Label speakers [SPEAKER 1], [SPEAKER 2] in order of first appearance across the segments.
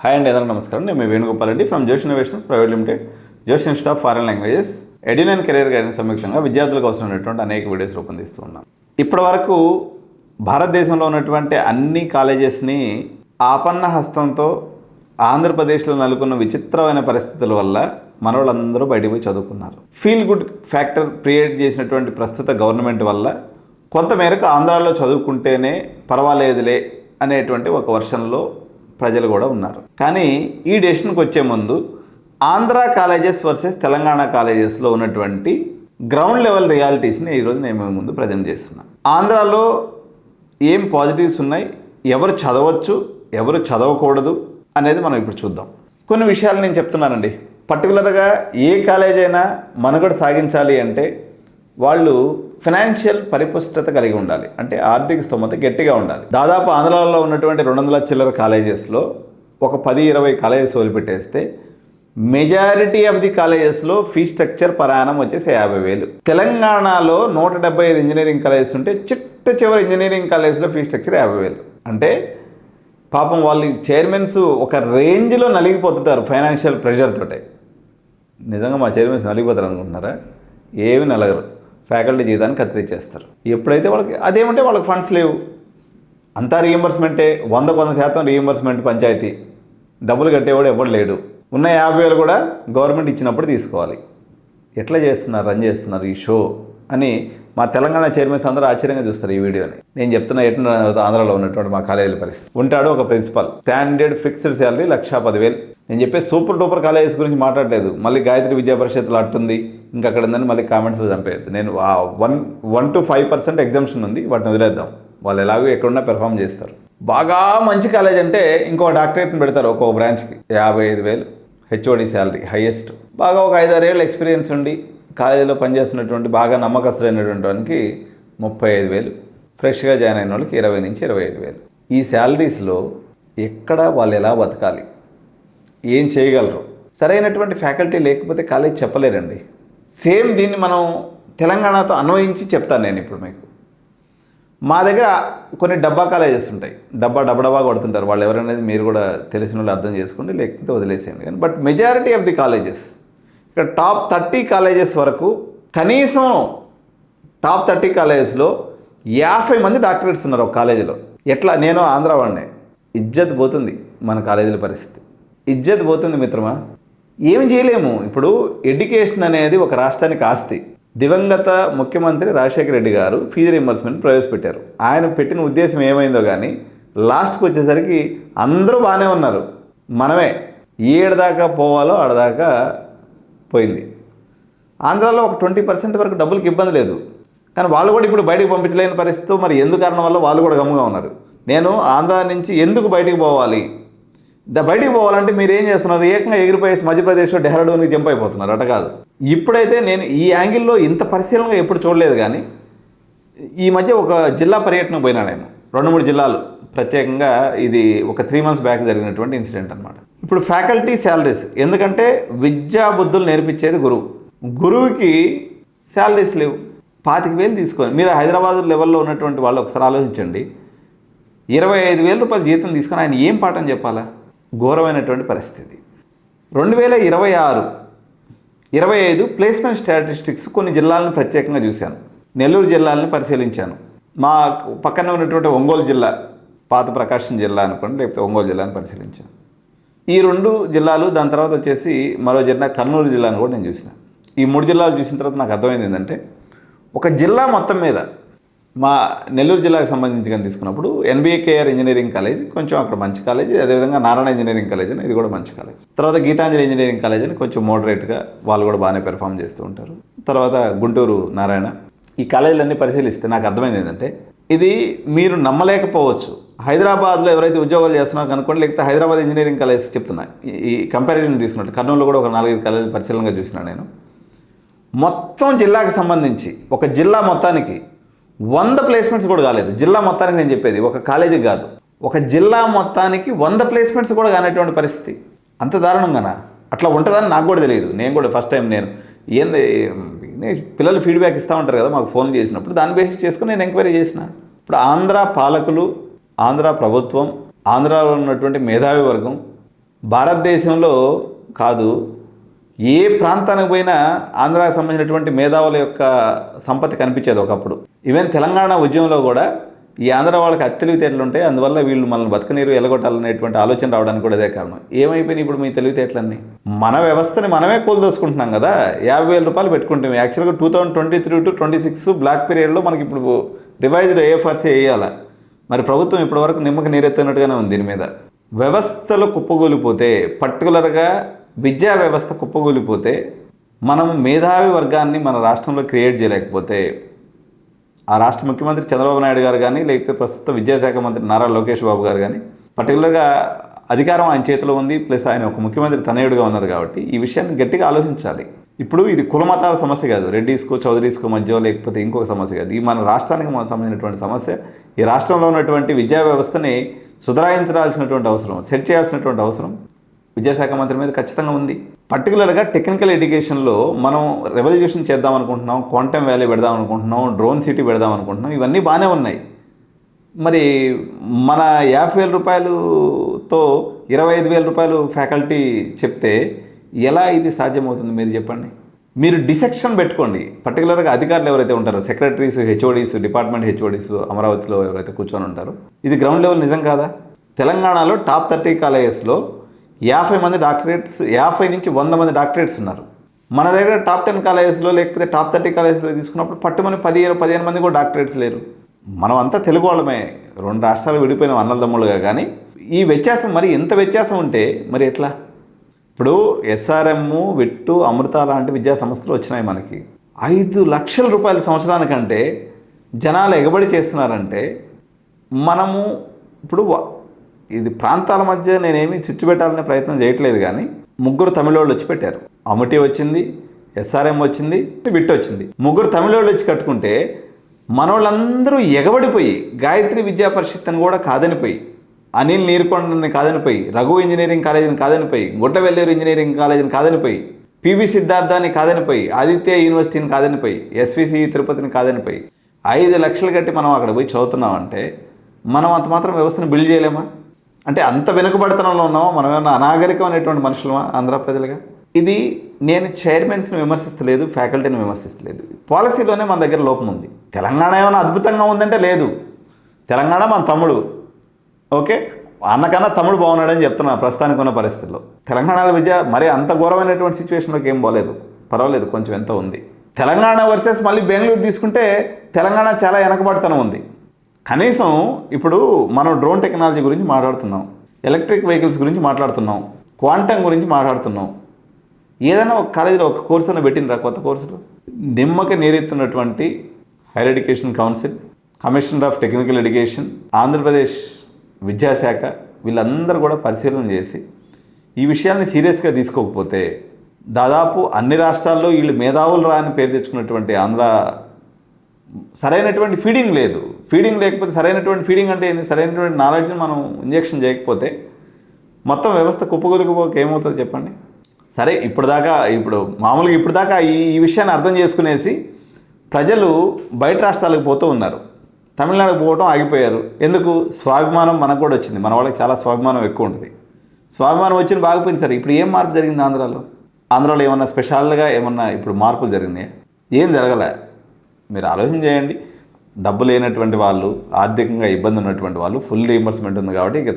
[SPEAKER 1] Hi అండి, అందరికీ నమస్కారం. నేను మీ Venugopal Reddy from Josh innovations private limited, Josh institute of foreign languages, ఎడ్యున్ అండ్ కెరీర్ గైడెన్స్ సంయుక్తంగా విద్యార్థులకు అవసరమైనటువంటి అనేక వీడియోస్ రూపొందిస్తూ ఉన్నాం. ఇప్పటి వరకు భారతదేశంలో ఉన్నటువంటి అన్ని కాలేజెస్ని ఆపన్న హస్తంతో ఆంధ్రప్రదేశ్లో నెలకొన్న విచిత్రమైన పరిస్థితుల వల్ల మనోళ్ళందరూ బయటకు పోయి చదువుకున్నారు. ఫీల్ గుడ్ ఫ్యాక్టర్ క్రియేట్ చేసినటువంటి ప్రస్తుత గవర్నమెంట్ వల్ల కొంతమేరకు ఆంధ్రాలో చదువుకుంటేనే పర్వాలేదులే అనేటువంటి ఒక వర్షన్లో ప్రజలు కూడా ఉన్నారు. కానీ ఈ డెసిషన్కి వచ్చే ముందు ఆంధ్ర కాలేజెస్ వర్సెస్ తెలంగాణ కాలేజెస్లో ఉన్నటువంటి గ్రౌండ్ లెవెల్ రియాలిటీస్ని ఈరోజు నేను ముందు ప్రజెంట్ చేస్తున్నాను. ఆంధ్రాలో ఏం పాజిటివ్స్ ఉన్నాయి, ఎవరు చదవచ్చు, ఎవరు చదవకూడదు అనేది మనం ఇప్పుడు చూద్దాం. కొన్ని విషయాలు నేను చెప్తున్నానండి. పర్టికులర్గా ఏ కాలేజ్ అయినా మనుగడ సాగించాలి అంటే వాళ్ళు ఫినాన్షియల్ పరిపుష్టత కలిగి ఉండాలి, అంటే ఆర్థిక స్తోమత గట్టిగా ఉండాలి. దాదాపు ఆంధ్రాలో ఉన్నటువంటి 200 చిల్లర కాలేజెస్లో ఒక 10-20 కాలేజెస్ వదిలిపెట్టేస్తే మెజారిటీ ఆఫ్ ది కాలేజెస్లో ఫీ స్ట్రక్చర్ పరాయణం వచ్చేసి 50,000. తెలంగాణలో 175 ఇంజనీరింగ్ కాలేజెస్ ఉంటే చివరి ఇంజనీరింగ్ కాలేజెస్లో ఫీ స్ట్రక్చర్ 50,000. అంటే పాపం వాళ్ళు చైర్మన్స్ ఒక రేంజ్లో నలిగిపోతుంటారు ఫైనాన్షియల్ ప్రెషర్ తోటే. నిజంగా మా చైర్మన్స్ నలిగిపోతారు అనుకుంటున్నారా? ఏమి నలగరు. ఫ్యాకల్టీ జీతాన్ని కత్తిరించేస్తారు. ఎప్పుడైతే వాళ్ళకి అదేమంటే వాళ్ళకి ఫండ్స్ లేవు, అంతా రీఎంబర్స్మెంటే, 100% రీఎంబర్స్మెంట్. పంచాయతీ డబ్బులు కట్టేవాడు ఎవడు లేడు. ఉన్న 50,000 కూడా గవర్నమెంట్ ఇచ్చినప్పుడు తీసుకోవాలి. ఎట్లా చేస్తున్నారు, రన్ చేస్తున్నారు ఈ షో అని మా తెలంగాణ చైర్మన్స్ అందరూ ఆశ్చర్యంగా చూస్తారు ఈ వీడియోని. నేను చెప్తున్నా ఎట్లా ఆంధ్రాలో ఉన్నటువంటి మా కాలేజీల పరిస్థితి. ఉంటాడు ఒక ప్రిన్సిపల్, స్టాండర్డ్ ఫిక్స్డ్ శాలరీ 1,10,000. నేను చెప్పే సూపర్ డూపర్ కాలేజెస్ గురించి మాట్లాడలేదు. మళ్ళీ గాయత్రి విద్యా పరిషత్తులు అట్టుంది, ఇంకా అక్కడ ఉందని మళ్ళీ కామెంట్స్లో చంపేయద్దు. నేను 1 to 5% ఎగ్జామ్షన్ ఉంది, వాటిని వదిలేద్దాం. వాళ్ళు ఎలాగో ఎక్కడున్నా పెర్ఫామ్ చేస్తారు. బాగా మంచి కాలేజ్ అంటే ఇంకో డాక్టరేట్ని పెడతారు ఒక్కొక్క బ్రాంచ్కి 55,000 హెచ్ఓడి శాలరీ హైయెస్ట్. బాగా ఒక 5-6 ఏళ్ళ ఎక్స్పీరియన్స్ ఉండి కాలేజీలో పనిచేస్తున్నటువంటి బాగా నమ్మకస్తులైనటువంటి వానికి 35,000, ఫ్రెష్గా జాయిన్ అయిన వాళ్ళకి 20,000 నుంచి 25,000. ఈ శాలరీస్లో ఎక్కడ వాళ్ళు ఎలా బతకాలి, ఏం చేయగలరు? సరైనటువంటి ఫ్యాకల్టీ లేకపోతే కాలేజ్ చెప్పలేరండి. సేమ్ దీన్ని మనం తెలంగాణతో అన్వయించి చెప్తాను నేను ఇప్పుడు మీకు. మా దగ్గర కొన్ని డబ్బా కాలేజెస్ ఉంటాయి, డబ్బా కొడుతుంటారు వాళ్ళు. ఎవరనేది మీరు కూడా తెలిసిన వాళ్ళు అర్థం చేసుకోండి, లేకపోతే వదిలేసేయండి. కానీ but majority of the colleges, ఇక్కడ టాప్ 30 కాలేజెస్ వరకు కనీసం టాప్ 30 కాలేజెస్లో 50 మంది డాక్టరేట్స్ ఉన్నారు ఒక కాలేజీలో. ఎట్లా? నేను ఆంధ్ర వాడినే. ఇజ్జత్ పోతుంది మన కాలేజీల పరిస్థితి, ఇజ్జత్ పోతుంది మిత్రమా. ఏం చేయలేము. ఇప్పుడు ఎడ్యుకేషన్ అనేది ఒక రాష్ట్రానికి ఆస్తి. దివంగత ముఖ్యమంత్రి రాజశేఖర రెడ్డి గారు ఫీజు రీయింబర్స్మెంట్ ప్రవేశపెట్టారు. ఆయన పెట్టిన ఉద్దేశం ఏమైందో కానీ లాస్ట్కి వచ్చేసరికి అందరూ బాగానే ఉన్నారు, మనమే ఏడదాకా పోవాలో ఆడదాకా పోయింది. ఆంధ్రాలో ఒక 20% వరకు డబ్బులకి ఇబ్బంది లేదు, కానీ వాళ్ళు కూడా ఇప్పుడు బయటకు పంపించలేని పరిస్థితి. మరి ఎందుకు కారణం వల్ల వాళ్ళు కూడా గమ్ముగా ఉన్నారు. నేను ఆంధ్రా నుంచి ఎందుకు బయటికి పోవాలి, బయటికి పోవాలంటే మీరు ఏం చేస్తున్నారు? ఏకంగా ఎగిరిపోయేసి మధ్యప్రదేశ్లో డెహ్రాడూన్కి జంప్ అయిపోతున్నారు. అట కాదు. ఇప్పుడైతే నేను ఈ యాంగిల్లో ఇంత పరిశీలనగా ఎప్పుడు చూడలేదు. కానీ ఈ మధ్య ఒక జిల్లా పర్యటనకు పోయినా నేను, 2-3 జిల్లాలు. ప్రత్యేకంగా ఇది ఒక 3 months బ్యాక్ జరిగినటువంటి ఇన్సిడెంట్ అనమాట. ఇప్పుడు ఫ్యాకల్టీ శాలరీస్, ఎందుకంటే విద్యా బుద్ధులు నేర్పించేది గురువు. గురువుకి శాలరీస్ లేవు. 25,000 తీసుకొని మీరు హైదరాబాద్ లెవెల్లో ఉన్నటువంటి వాళ్ళు ఒకసారి ఆలోచించండి. 25,000 రూపాయలు జీతం తీసుకొని ఆయన ఏం పాఠం చెప్పాలా? ఘోరమైనటువంటి పరిస్థితి. 2026-25 ప్లేస్మెంట్ స్టాటిస్టిక్స్ కొన్ని జిల్లాలను ప్రత్యేకంగా చూశాను. నెల్లూరు జిల్లాలను పరిశీలించాను. మా పక్కన ఉన్నటువంటి ఒంగోలు జిల్లా, పాత ప్రకాశం జిల్లా అనుకోండి, లేకపోతే ఒంగోలు జిల్లాను పరిశీలించాను. ఈ 2 జిల్లాలు, దాని తర్వాత వచ్చేసి మరో జిల్లా కర్నూలు జిల్లాను కూడా నేను చూసిన. ఈ 3 జిల్లాలు చూసిన తర్వాత నాకు అర్థమైంది ఏంటంటే, ఒక జిల్లా మొత్తం మీద మా నెల్లూరు జిల్లాకు సంబంధించి కానీ తీసుకున్నప్పుడు NBKR ఇంజనీరింగ్ కాలేజ్ కొంచెం అక్కడ మంచి కాలేజ్, అదేవిధంగా నారాయణ ఇంజనీరింగ్ కాలేజ్ అని ఇది కూడా మంచి కాలేజ్. తర్వాత గీతాంజలి ఇంజనీరింగ్ కాలేజ్ అని కొంచెం మోడరేట్గా వాళ్ళు కూడా బాగానే పెర్ఫామ్ చేస్తూ ఉంటారు. తర్వాత గుంటూరు నారాయణ. ఈ కాలేజీలన్నీ పరిశీలిస్తే నాకు అర్థమైంది ఏంటంటే, ఇది మీరు నమ్మలేకపోవచ్చు. హైదరాబాద్లో ఎవరైతే ఉద్యోగాలు చేస్తున్నారో కనుక్కోండి, లేకపోతే హైదరాబాద్ ఇంజనీరింగ్ కాలేజ్ చెప్తున్నా. ఈ కంపారిజన్ తీసుకున్నట్టు కర్నూలులో కూడా ఒక 4-5 కాలేజీలు పరిశీలనగా చూసినా నేను. మొత్తం జిల్లాకు సంబంధించి ఒక జిల్లా మొత్తానికి 100 ప్లేస్మెంట్స్ కూడా కాలేదు. జిల్లా మొత్తానికి నేను చెప్పేది, ఒక కాలేజీకి కాదు, ఒక జిల్లా మొత్తానికి 100 ప్లేస్మెంట్స్ కూడా కానటువంటి పరిస్థితి. అంత దారుణంగానా? అట్లా ఉంటుందని నాకు కూడా తెలియదు. నేను కూడా ఫస్ట్ టైం నేను పిల్లలు ఫీడ్బ్యాక్ ఇస్తూ ఉంటారు కదా మాకు ఫోన్ చేసినప్పుడు, దాన్ని బేస్ చేసుకుని నేను ఎంక్వైరీ చేసిన. ఇప్పుడు ఆంధ్ర పాలకులు, ఆంధ్ర ప్రభుత్వం, ఆంధ్రాలో ఉన్నటువంటి మేధావి వర్గం భారతదేశంలో కాదు, ఏ ప్రాంతానికి పోయినా ఆంధ్రాకి సంబంధించినటువంటి మేధావుల యొక్క సంపత్తి కనిపించేది ఒకప్పుడు. ఈవెన్ తెలంగాణ ఉద్యమంలో కూడా ఈ ఆంధ్ర వాళ్ళకి తెలివితేటలు ఉంటాయి, అందువల్ల వీళ్ళు మనల్ని బతకనీరు ఎలగొట్టాలనేటువంటి ఆలోచన రావడానికి కూడా అదే కారణం. ఏమైపోయినాయి ఇప్పుడు మీ తెలివితేటలన్నీ? మన వ్యవస్థని మనమే కూలదోసుకుంటున్నాం కదా. 50,000 రూపాయలు పెట్టుకుంటాం. యాక్చువల్గా 2023 to 26 బ్లాక్ పీరియడ్లో మనకి ఇప్పుడు రివైజ్డ్ ఏఎఫ్ఆర్సీ వేయాలి. మరి ప్రభుత్వం ఇప్పటివరకు నిమ్మక నీరెత్తినట్టుగానే ఉంది దీని మీద. వ్యవస్థలు కుప్పగూలిపోతే, పర్టికులర్గా విద్యా వ్యవస్థ కుప్పగూలిపోతే, మనం మేధావి వర్గాన్ని మన రాష్ట్రంలో క్రియేట్ చేయలేకపోతే, ఆ రాష్ట్ర ముఖ్యమంత్రి చంద్రబాబు నాయుడు గారు కానీ, లేకపోతే ప్రస్తుత విద్యాశాఖ మంత్రి నారా లోకేష్ బాబు గారు కానీ, పర్టికులర్గా అధికారం ఆయన చేతిలో ఉంది, ప్లస్ ఆయన ఒక ముఖ్యమంత్రి తనయుడుగా ఉన్నారు కాబట్టి ఈ విషయాన్ని గట్టిగా ఆలోచించాలి. ఇప్పుడు ఇది కుల మతాల సమస్య కాదు, రెడ్డిస్కో చౌదరీస్కో మధ్య లేకపోతే ఇంకొక సమస్య కాదు. ఇది మన రాష్ట్రానికి సంబంధించినటువంటి సమస్య. ఈ రాష్ట్రంలో ఉన్నటువంటి విద్యా వ్యవస్థని సుధరాయించాల్సినటువంటి అవసరం, సెట్ చేయాల్సినటువంటి అవసరం విద్యాశాఖ మంత్రి మీద ఖచ్చితంగా ఉంది. పర్టికులర్గా టెక్నికల్ ఎడ్యుకేషన్లో మనం రెవల్యూషన్ చేద్దాం అనుకుంటున్నాం, క్వాంటమ్ వ్యాలీ పెడదాం అనుకుంటున్నాం, డ్రోన్ సిటీ పెడదాం అనుకుంటున్నాం, ఇవన్నీ బాగానే ఉన్నాయి. మరి మన 50,000 రూపాయలతో 25,000 రూపాయలు ఫ్యాకల్టీ చెప్తే ఎలా ఇది సాధ్యమవుతుంది మీరు చెప్పండి? మీరు డిసెక్షన్ పెట్టుకోండి. పర్టికులర్గా అధికారులు ఎవరైతే ఉంటారో, సెక్రటరీస్, హెచ్ఓడీస్, డిపార్ట్మెంట్ హెచ్ఓడీస్ అమరావతిలో ఎవరైతే కూర్చొని ఉంటారో, ఇది గ్రౌండ్ లెవెల్ నిజం కాదా? తెలంగాణలో టాప్ 30 కాలేజెస్లో 50 మంది డాక్టరేట్స్, 50 నుంచి 100 మంది డాక్టరేట్స్ ఉన్నారు. మన దగ్గర టాప్ 10 కాలేజెస్లో లేకపోతే టాప్ 30 కాలేజెస్లో తీసుకున్నప్పుడు పట్టుమని 15 మంది కూడా డాక్టరేట్స్ లేరు. మనం అంతా తెలుగు వాళ్ళమే, 2 రాష్ట్రాలు విడిపోయిన అన్నదమ్ములుగా. కానీ ఈ వ్యత్యాసం, మరి ఎంత వ్యత్యాసం ఉంటే మరి ఎట్లా? ఇప్పుడు ఎస్ఆర్ఎం, విట్టు, అమృత లాంటి విద్యా సంస్థలు వచ్చినాయి మనకి. 5 లక్షల రూపాయల సంవత్సరానికంటే జనాలు ఎగబడి చేస్తున్నారంటే, మనము ఇప్పుడు ఇది ప్రాంతాల మధ్య నేనేమి చిచ్చు పెట్టాలనే ప్రయత్నం చేయట్లేదు. కానీ 3 తమిళోళ్ళు వచ్చి పెట్టారు. అమటి వచ్చింది, ఎస్ఆర్ఎం వచ్చింది, విట్టు వచ్చింది. 3 తమిళోళ్ళు వచ్చి కట్టుకుంటే మనోళ్ళందరూ ఎగబడిపోయి గాయత్రి విద్యా పరిషత్ అని కూడా కాదనిపోయి, అనిల్ నీరుకొండని కాదనిపోయి, రఘు ఇంజనీరింగ్ కాలేజీని కాదనిపోయి, గుట్టవెల్లేరు ఇంజనీరింగ్ కాలేజీని కాదనిపోయి, పిబి సిద్ధార్థాన్ని కాదనిపోయి, ఆదిత్య యూనివర్సిటీని కాదనిపోయి, ఎస్విసి తిరుపతిని కాదనిపోయి 5 లక్షలు కట్టి మనం అక్కడ పోయి చదువుతున్నామంటే మనం అంత మాత్రం వ్యవస్థను బిల్డ్ చేయలేమా? అంటే అంత వెనుకబడతనంలో ఉన్నామా? మనం ఏమన్నా అనాగరికం అనేటువంటి మనుషులమా ఆంధ్ర ప్రజలుగా? ఇది నేను చైర్మన్స్ని విమర్శిస్తలేదు, ఫ్యాకల్టీని విమర్శిస్తలేదు. పాలసీలోనే మన దగ్గర లోపం ఉంది. తెలంగాణ ఏమైనా అద్భుతంగా ఉందంటే లేదు. తెలంగాణ మన తమ్ముడు, ఓకే, అన్నకన్నా తమ్ముడు బాగున్నాడని చెప్తున్నా ప్రస్తుతానికి ఉన్న పరిస్థితుల్లో. తెలంగాణలో విద్య మరి అంత ఘోరమైనటువంటి సిచ్యువేషన్లోకి ఏం పోలేదు, పర్వాలేదు, కొంచెం ఎంత ఉంది. తెలంగాణ వర్సెస్ మళ్ళీ బెంగళూరు తీసుకుంటే తెలంగాణ చాలా వెనకబడుతనం ఉంది. కనీసం ఇప్పుడు మనం డ్రోన్ టెక్నాలజీ గురించి మాట్లాడుతున్నాం, ఎలక్ట్రిక్ వెహికల్స్ గురించి మాట్లాడుతున్నాం, క్వాంటమ్ గురించి మాట్లాడుతున్నాం. ఏదైనా ఒక కాలేజీలో ఒక కోర్సు అని పెట్టినరా? కొత్త కోర్సులు నిమ్మకి నీరెత్తున్నటువంటి higher education council, commissioner of technical education, Andhra Pradesh విద్యాశాఖ వీళ్ళందరూ కూడా పరిశీలన చేసి ఈ విషయాన్ని సీరియస్గా తీసుకోకపోతే దాదాపు అన్ని రాష్ట్రాల్లో వీళ్ళు మేధావులు రాని పేరు తెచ్చుకున్నటువంటి ఆంధ్ర సరైనటువంటి ఫీడింగ్ లేదు. ఫీడింగ్ లేకపోతే సరైనటువంటి ఫీడింగ్ అంటే ఏంది? సరైనటువంటి నాలెడ్జ్ని మనం ఇంజెక్షన్ చేయకపోతే మొత్తం వ్యవస్థ కుప్పగొలిగిపోక ఏమవుతుంది చెప్పండి? సరే, ఇప్పుడు మామూలుగా ఇప్పుడు దాకా ఈ విషయాన్ని అర్థం చేసుకునేసి ప్రజలు బయట రాష్ట్రాలకు పోతూ ఉన్నారు. తమిళనాడుకు పోవడం ఆగిపోయారు. ఎందుకు? స్వాభిమానం మనకు కూడా వచ్చింది. మన వాళ్ళకి చాలా స్వాభిమానం ఎక్కువ ఉంటుంది. స్వాభిమానం వచ్చిన బాగిపోయింది. సరే, ఇప్పుడు ఏం మార్పు జరిగింది ఆంధ్రాలో ఏమన్నా స్పెషల్గా ఏమన్నా ఇప్పుడు మార్పులు జరిగినాయి? ఏం జరగలే. మీరు ఆలోచన చేయండి. డబ్బు లేనటువంటి వాళ్ళు, ఆర్థికంగా ఇబ్బంది ఉన్నటువంటి వాళ్ళు ఫుల్ రీయింబర్స్మెంట్ ఉంది కాబట్టి ఇక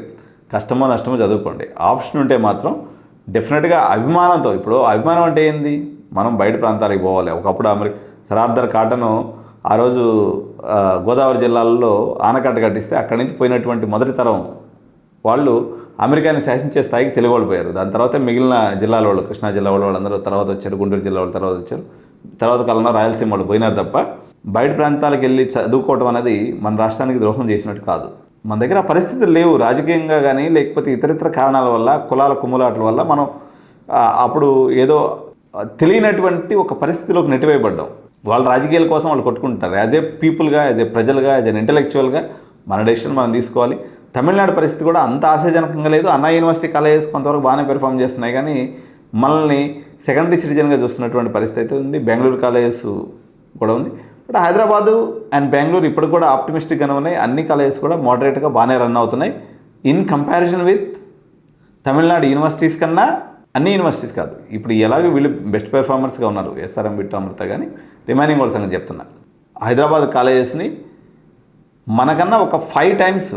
[SPEAKER 1] కష్టమో నష్టమో చదువుకోండి. ఆప్షన్ ఉంటే మాత్రం డెఫినెట్గా అభిమానంతో, ఇప్పుడు అభిమానం అంటే ఏంది? మనం బయట ప్రాంతాలకు పోవాలి. ఒకప్పుడు సరార్దర్ కాటను ఆ రోజు గోదావరి జిల్లాల్లో ఆనకట్ట కట్టిస్తే అక్కడి నుంచి పోయినటువంటి మొదటి తరం వాళ్ళు అమెరికాని శాసించే స్థాయికి తెలుగువాళ్ళు. దాని తర్వాత మిగిలిన జిల్లాల వాళ్ళు, కృష్ణా జిల్లా వాళ్ళందరూ తర్వాత వచ్చారు, గుంటూరు జిల్లా వాళ్ళు తర్వాత వచ్చారు, తర్వాత కాలంలో రాయలసీమ వాళ్ళు పోయినారు తప్ప బయట ప్రాంతాలకు వెళ్ళి చదువుకోవడం అనేది మన రాష్ట్రానికి ద్రోహం చేసినట్టు కాదు. మన దగ్గర ఆ పరిస్థితులు లేవు. రాజకీయంగా కానీ లేకపోతే ఇతరితర కారణాల వల్ల, కులాల కుమ్ములాటల వల్ల మనం అప్పుడు ఏదో తెలియనటువంటి ఒక పరిస్థితిలోకి నెట్టివేయబడ్డాం. వాళ్ళ రాజకీయాల కోసం వాళ్ళు కొట్టుకుంటారు. యాజ్ ఏ పీపుల్గా, యాజ్ ఏ ప్రజలుగా, యాజ్ ఎన్ ఇంటలెక్చువల్గా మన డెసిషన్ మనం తీసుకోవాలి. తమిళనాడు పరిస్థితి కూడా అంత ఆశాజనకంగా లేదు. అన్నా యూనివర్సిటీ కాలేజెస్ కొంతవరకు బాగానే పెర్ఫామ్ చేస్తున్నాయి, కానీ మనల్ని సెకండరీ సిటిజన్గా చూస్తున్నటువంటి పరిస్థితి అయితే ఉంది. బెంగళూరు కాలేజెస్ కూడా ఉంది. బట్ హైదరాబాదు అండ్ బెంగళూరు ఇప్పుడు కూడా ఆప్టిమిస్టిక్గానే ఉన్నాయి. అన్ని కాలేజెస్ కూడా మోడరేట్గా బాగానే రన్ అవుతున్నాయి in comparison with Tamil Nadu universities కన్నా అన్ని యూనివర్సిటీస్ కాదు, ఇప్పుడు ఎలాగో వీళ్ళు బెస్ట్ పెర్ఫార్మర్స్గా ఉన్నారు, ఎస్ఆర్ఎం బిట్టు అమృత కానీ రిమైనింగ్ వాళ్ళ సంగతి చెప్తున్నా. హైదరాబాద్ కాలేజెస్ని మనకన్నా ఒక 5 times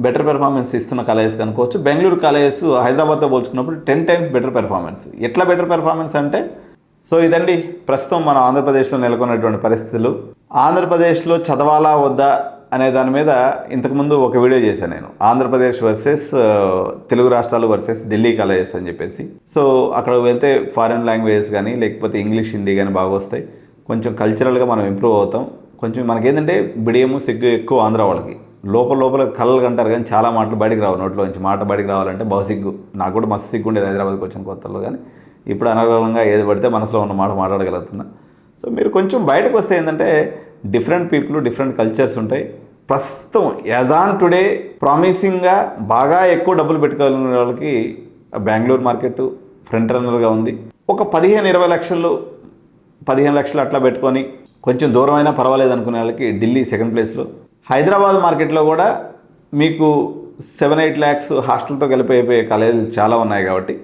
[SPEAKER 1] బెటర్ పెర్ఫార్మెన్స్ ఇస్తున్న కాలేజెస్ అనుకోవచ్చు. బెంగళూరు కాలేజెస్ హైదరాబాద్తో పోల్చుకున్నప్పుడు 10 times బెటర్ పెర్ఫార్మెన్స్. ఎట్లా బెటర్ పెర్ఫార్మెన్స్ అంటే, సో ఇదండి ప్రస్తుతం మన ఆంధ్రప్రదేశ్లో నెలకొన్నటువంటి పరిస్థితులు. ఆంధ్రప్రదేశ్లో చదవాలా వద్దా అనే దాని మీద ఇంతకుముందు ఒక వీడియో చేశాను నేను, ఆంధ్రప్రదేశ్ వర్సెస్ తెలుగు రాష్ట్రాలు వర్సెస్ ఢిల్లీ కాలేజెస్ అని చెప్పేసి. సో అక్కడ వెళ్తే ఫారిన్ లాంగ్వేజెస్ కానీ లేకపోతే ఇంగ్లీష్ హిందీ కానీ బాగా వస్తాయి, కొంచెం కల్చరల్గా మనం ఇంప్రూవ్ అవుతాం. కొంచెం మనకేంటంటే బిడియము సిగ్గు ఎక్కువ ఆంధ్ర వాళ్ళకి, లోపల కళ్ళు కంటారు కానీ చాలా మాటలు బయటికి రావు, నోట్లో నుంచి మాట బయటికి రావాలంటే బహు సిగ్గు. నాకు కూడా మస్తు సిగ్గు ఉండేది హైదరాబాద్కి వచ్చిన కొత్తలో, కానీ ఇప్పుడు అనర్గళంగా ఏది పడితే మనసులో ఉన్న మాట మాట్లాడగలుగుతున్నా. సో మీరు కొంచెం బయటకు వస్తే ఏంటంటే డిఫరెంట్ పీపుల్, డిఫరెంట్ కల్చర్స్ ఉంటాయి. ప్రస్తుతం యాజ్ ఆన్ టుడే ప్రామిసింగ్గా బాగా ఎక్కువ డబ్బులు పెట్టుకోగలిగిన వాళ్ళకి బెంగళూరు మార్కెట్ ఫ్రంట్ రన్నర్గా ఉంది. ఒక 15-20 లక్షలు 15 లక్షలు అట్లా పెట్టుకొని కొంచెం దూరమైనా పర్వాలేదు అనుకునే వాళ్ళకి ఢిల్లీ సెకండ్ ప్లేస్లో. హైదరాబాద్ మార్కెట్లో కూడా మీకు 7-8 lakhs హాస్టల్తో కలిపి అయిపోయే కాలేజీలు చాలా ఉన్నాయి కాబట్టి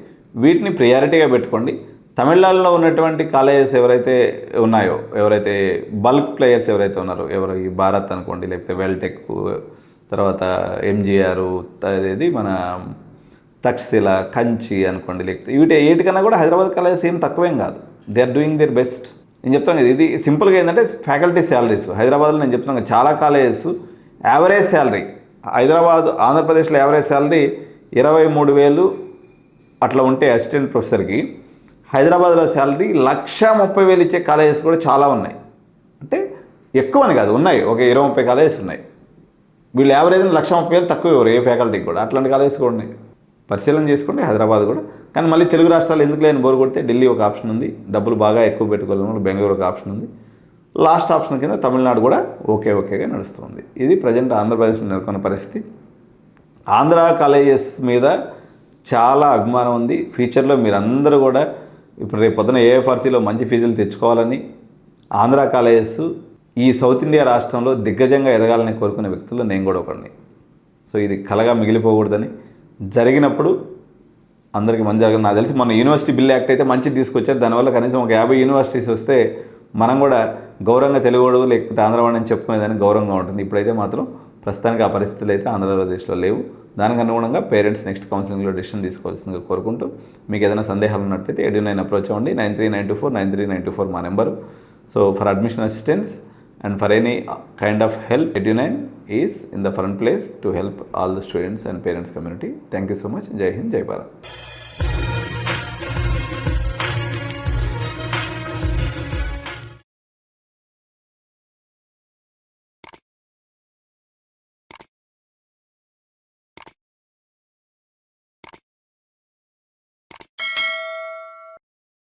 [SPEAKER 1] వీటిని ప్రియారిటీగా పెట్టుకోండి. తమిళనాడులో ఉన్నటువంటి కాలేజెస్ ఎవరైతే ఉన్నాయో, ఎవరైతే బల్క్ ప్లేయర్స్ ఎవరైతే ఉన్నారో, ఎవరు ఈ భారత్ అనుకోండి, లేకపోతే వెల్టెక్, తర్వాత ఎంజీఆర్, అదేది మన తక్షశిల, కంచి అనుకోండి, లేకపోతే వీటికన్నా కూడా హైదరాబాద్ కాలేజెస్ ఏం తక్కువేం కాదు. They are doing their best. నేను చెప్తాను కదా, ఇది సింపుల్గా ఏంటంటే ఫ్యాకల్టీ శాలరీస్ హైదరాబాద్లో నేను చెప్తున్నాను కదా, చాలా కాలేజెస్ యావరేజ్ శాలరీ, ఆంధ్రప్రదేశ్లో యావరేజ్ శాలరీ 23,000 అట్లా ఉంటే అసిస్టెంట్ ప్రొఫెసర్కి, హైదరాబాద్లో శాలరీ 1,30,000 ఇచ్చే కాలేజెస్ కూడా చాలా ఉన్నాయి. అంటే ఎక్కువ అని కాదు, ఉన్నాయి, ఒక 20-30 కాలేజెస్ ఉన్నాయి. వీళ్ళు యావరేజ్ 1,30,000 తక్కువ ఇవ్వరు ఏ ఫ్యాకల్టీకి కూడా, అట్లాంటి కాలేజెస్ కూడా ఉన్నాయి. పరిశీలన చేసుకోండి హైదరాబాద్ కూడా. కానీ మళ్ళీ తెలుగు రాష్ట్రాలు ఎందుకు లేని బోరు కొడితే ఢిల్లీ ఒక ఆప్షన్ ఉంది, డబ్బులు బాగా ఎక్కువ పెట్టుకోవాలి, బెంగళూరు ఒక ఆప్షన్ ఉంది, లాస్ట్ ఆప్షన్ కింద తమిళనాడు కూడా ఓకేగా నడుస్తుంది. ఇది ప్రజెంట్ ఆంధ్రప్రదేశ్లో నెలకొన్న పరిస్థితి. ఆంధ్ర కాలేజెస్ మీద చాలా అభిమానం ఉంది. ఫ్యూచర్లో మీరందరూ కూడా ఇప్పుడు రేపు పొద్దున ఏఎఫ్ఆర్సీలో మంచి ఫీజులు తెచ్చుకోవాలని, ఆంధ్ర కాలేజెస్ ఈ సౌత్ ఇండియా రాష్ట్రంలో దిగ్గజంగా ఎదగాలని కోరుకునే వ్యక్తుల్లో నేను కూడా ఒకడిని. సో ఇది కలగా మిగిలిపోకూడదని, జరిగినప్పుడు అందరికీ మంచి జరగదు. నాకు తెలిసి మన యూనివర్సిటీ బిల్ యాక్ట్ అయితే మంచిది తీసుకొచ్చారు, దానివల్ల కనీసం ఒక 50 యూనివర్సిటీస్ వస్తే మనం కూడా గౌరవంగా తెలుగువాడు లేకపోతే ఆంధ్రవాడు అని చెప్పుకునేదానికి గౌరవంగా ఉంటుంది. ఇప్పుడైతే మాత్రం ప్రస్తుతానికి ఆ పరిస్థితులు అయితే ఆంధ్రప్రదేశ్లో లేవు. దానికి అనుగుణంగా పేరెంట్స్ నెక్స్ట్ కౌన్సిలింగ్లో డెసిషన్ తీసుకోవాల్సిందిగా కోరుకుంటూ, మీకు ఏదైనా సందేహాలు ఉన్నట్టయితే Edu9 అప్రోచ్ అవ్వండి. 9392493924 మా number. So for admission assistance and for any kind of help, Edu9 is in the front place to help all the students and parents community. Thank you so much. Jai Hind, Jai Bharat.